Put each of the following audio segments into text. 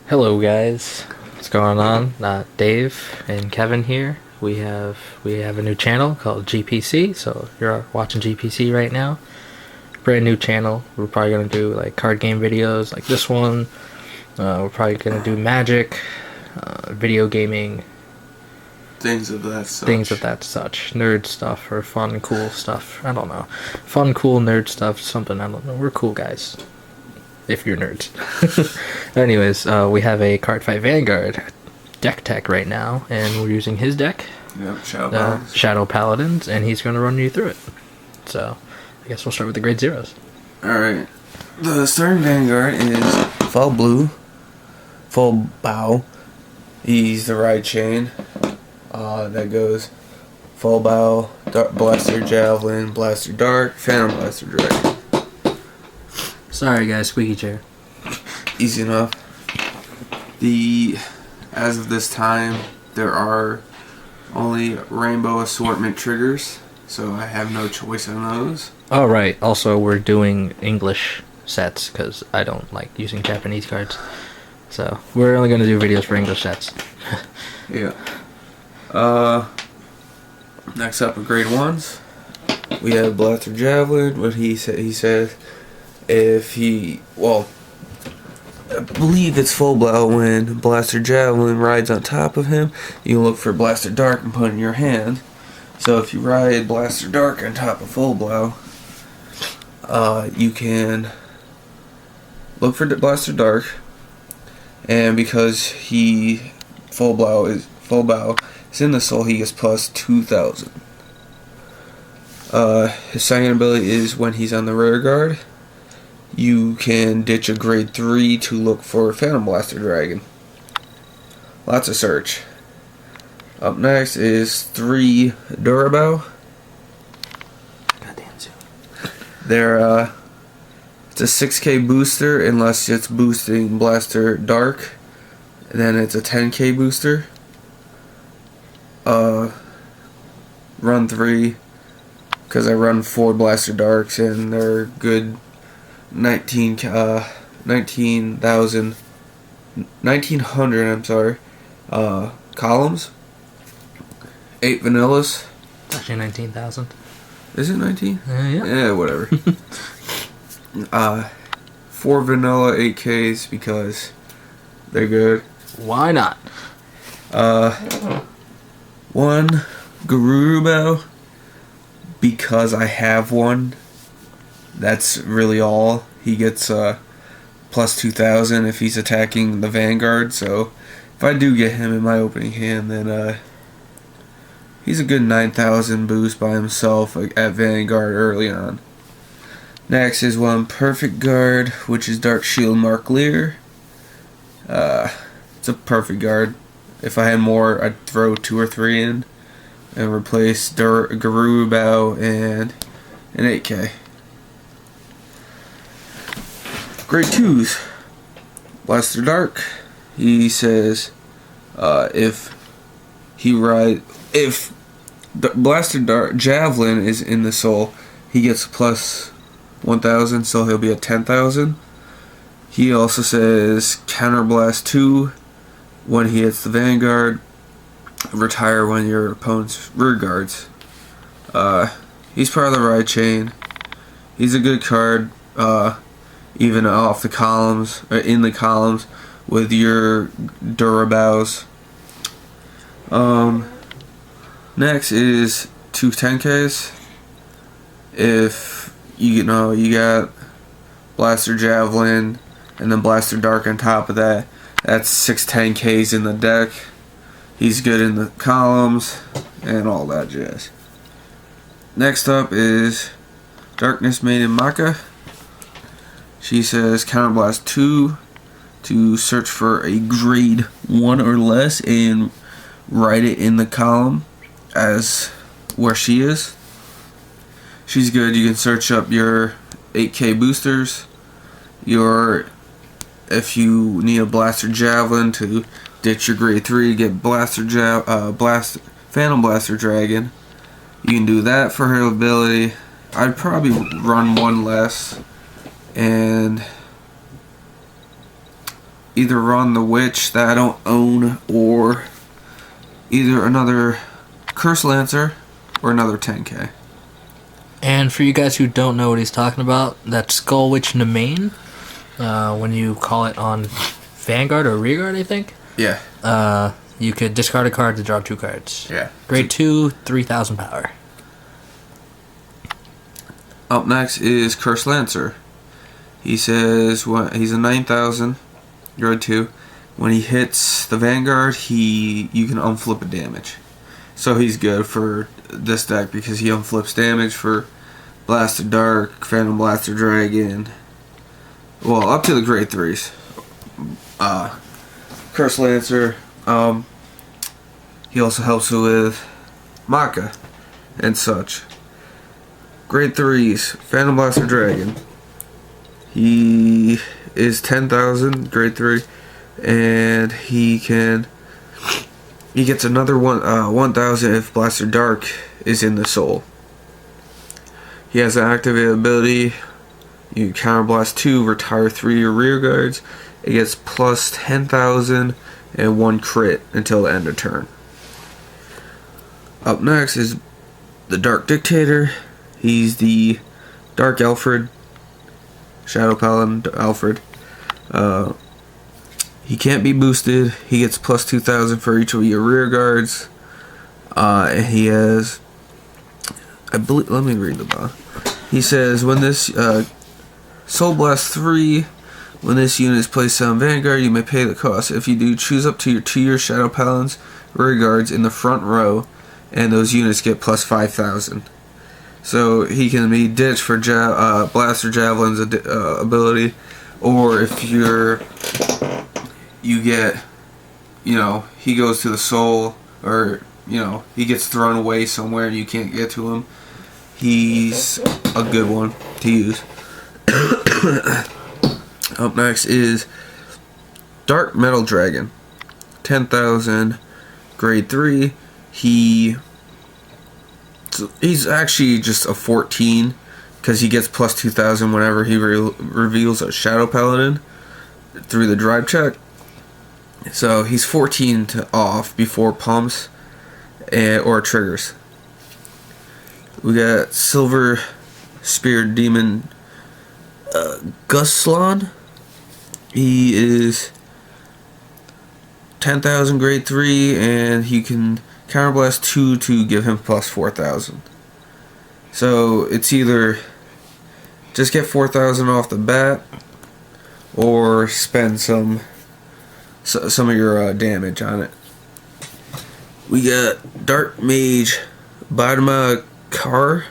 Hello guys, what's going on? Dave and Kevin here. We have a new channel called GPC. So you're watching GPC right now. Brand new channel. We're probably gonna do like card game videos like this one. We're probably gonna do Magic, video gaming, Things of that such. nerd stuff or fun, cool stuff. I don't know, fun, cool, nerd stuff. Something I don't know. We're cool guys. If you're nerds. Anyways, we have a Cardfight Vanguard deck tech right now, and we're using his deck, Yep, Shadow Paladins, and he's going to run you through it. So, I guess we'll start with the grade zeros. Alright. The starting Vanguard is full blue, full bow. He's the ride chain. That goes full bow, blaster javelin, blaster dark, phantom blaster dragon. Sorry guys, squeaky chair. Easy enough. As of this time, there are only rainbow assortment triggers, so I have no choice on those. Oh right, also we're doing English sets, because I don't like using Japanese cards. So, we're only going to do videos for English sets. Yeah. Next up are grade 1s. We have blaster javelin. What he said I believe it's full blow. When blaster javelin rides on top of him, you look for blaster dark and put it in your hand. So if you ride blaster dark on top of full blow, you can look for the blaster dark, and because full bow is in the soul, he gets plus 2,000. His second ability is when he's on the rear guard, you can ditch a grade 3 to look for Phantom Blaster Dragon. Lots of search. Up next is 3 Durabel. Goddamn zoom. It's a 6k booster unless it's boosting Blaster Dark. And then it's a 10k booster. Run 3, because I run 4 Blaster Darks and they're good 1900, columns. 8 vanillas. It's actually 19,000. Is it 19? Yeah. Yeah, whatever. 4 vanilla 8Ks because they're good. Why not? 1 Garurubao because I have one. That's really all. He gets plus 2,000 if he's attacking the Vanguard. So if I do get him in my opening hand, then he's a good 9,000 boost by himself at Vanguard early on. Next is 1 Perfect Guard, which is Dark Shield Mark Lear. It's a perfect guard. If I had more, I'd throw 2 or 3 in and replace Garurubao and an 8k. Grade 2s. Blaster Dark. He says if the Blaster Dark Javelin is in the soul, he gets plus 1,000, so he'll be at 10,000. He also says Counterblast 2 when he hits the Vanguard. Retire when your opponent's rear guards. He's part of the ride chain. He's a good card, even off the columns, or in the columns, with your Durabows. Next is 2 10Ks. If you got Blaster Javelin and then Blaster Dark on top of that, that's 6 10Ks in the deck. He's good in the columns and all that jazz. Next up is Darkness Maiden Maka. She says Counterblast 2 to search for a grade 1 or less and write it in the column as where she is. She's good. You can search up your 8k boosters, if you need a Blaster Javelin to ditch your grade 3, get Phantom Blaster Dragon. You can do that for her ability. I'd probably run 1 less, and either run the Witch that I don't own, or either another Curse Lancer or another 10k. And for you guys who don't know what he's talking about, that's Skull Witch in the main. When you call it on Vanguard or Rearguard, I think. Yeah. You could discard a card to draw 2 cards. Yeah. Grade 2, 3,000 power. Up next is Curse Lancer. He says he's a 9,000, grade 2. When he hits the Vanguard, you can unflip a damage. So he's good for this deck because he unflips damage for Blaster Dark, Phantom Blaster Dragon. Well, up to the grade 3s. Curse Lancer. He also helps with Maka and such. Grade 3s, Phantom Blaster Dragon. He is 10,000, grade 3, and he gets another 1,000 if Blaster Dark is in the soul. He has an activated ability. You counterblast 2, retire 3 of your rear guards. It gets plus 10,000 and 1 crit until the end of turn. Up next is the Dark Dictator. He's the Dark Alfred, Shadow Paladin Alfred. He can't be boosted. He gets plus 2,000 for each of your rear guards. And he has, I believe, let me read the bottom. He says, when this Soul Blast 3, when this unit is placed on Vanguard, you may pay the cost. If you do, choose up to your 2-year Shadow Paladins rear guards in the front row, and those units get plus 5,000. So he can be ditched for Blaster Javelin's ability, or if you get, he goes to the soul, or, he gets thrown away somewhere and you can't get to him. He's a good one to use. Up next is Dark Metal Dragon. 10,000, grade 3. He's actually just a 14 because he gets plus 2,000 whenever he reveals a Shadow Paladin through the drive check. So he's 14 off before pumps or triggers. We got Silver Spear Demon Guslan. He is 10,000, grade 3, and he can counterblast 2 to give him plus 4,000. So it's either just get 4,000 off the bat, or spend some of your damage on it. We got Dark Mage Badma Kar.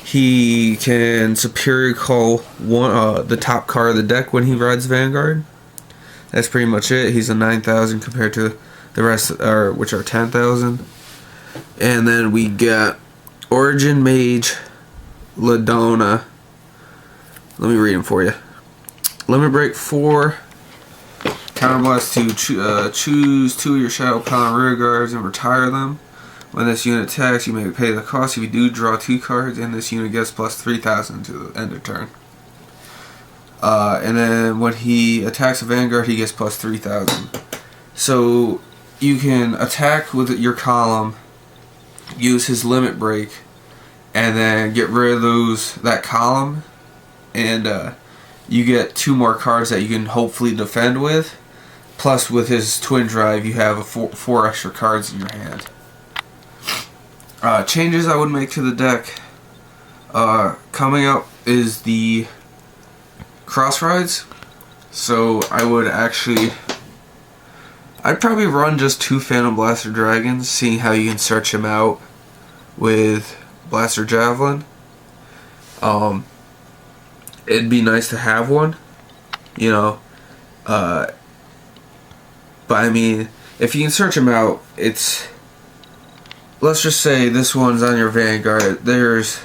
He can superior call the top card of the deck when he rides Vanguard. That's pretty much it. He's a 9,000 compared to the rest, which are 10,000. And then we got Origin Mage Ladonna. Let me read them for you. Limit Break 4. Counterblast 2. Choose 2 of your Shadow Paladin rear guards and retire them. When this unit attacks, you may pay the cost. If you do, draw 2 cards, and this unit gets plus 3,000 to the end of turn. And then when he attacks a Vanguard, he gets plus 3,000. So you can attack with your column, use his Limit Break, and then get rid of that column, and you get 2 more cards that you can hopefully defend with. Plus, with his Twin Drive, you have 4 extra cards in your hand. Changes I would make to the deck. Coming up is the Cross Rides. So I'd probably run just 2 Phantom Blaster Dragons, seeing how you can search him out with Blaster Javelin. It'd be nice to have one, but I mean, if you can search him out, let's just say this one's on your Vanguard. There's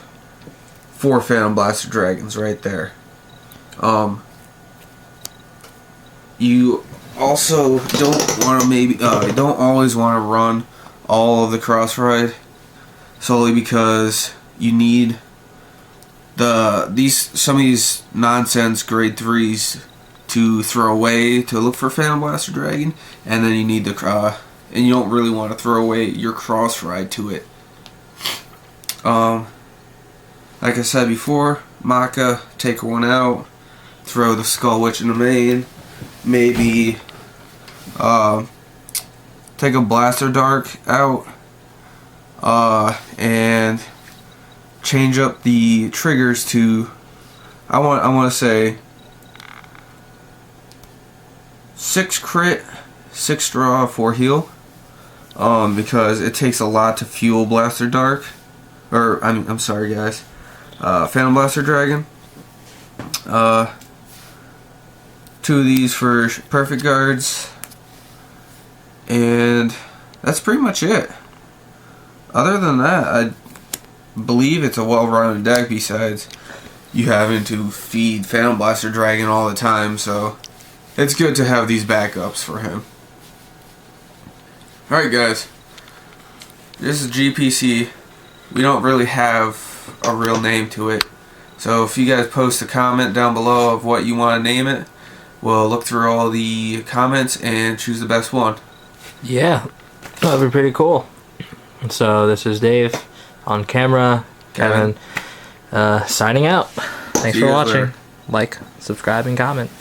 4 Phantom Blaster Dragons right there. You also don't always want to run all of the Cross Ride, solely because you need some of these nonsense grade 3s to throw away to look for Phantom Blaster Dragon, and then you need the and you don't really want to throw away your cross ride to it. Like I said before, Maka, take one out, throw the Skull Witch in the main, maybe take a Blaster Dark out, and change up the triggers to I want to say 6 crit, 6 draw, 4 heal, because it takes a lot to fuel Blaster Dark, or I'm sorry guys, Phantom Blaster Dragon. 2 of these for perfect guards, and that's pretty much it. Other than that, I believe it's a well-rounded deck, besides you having to feed Phantom Blaster Dragon all the time, so it's good to have these backups for him. Alright guys, this is GPC. We don't really have a real name to it, so if you guys post a comment down below of what you want to name it, we'll look through all the comments and choose the best one. Yeah, that'd be pretty cool. So this is Dave on camera, Kevin signing out. Thanks for watching. Later. Like, subscribe, and comment.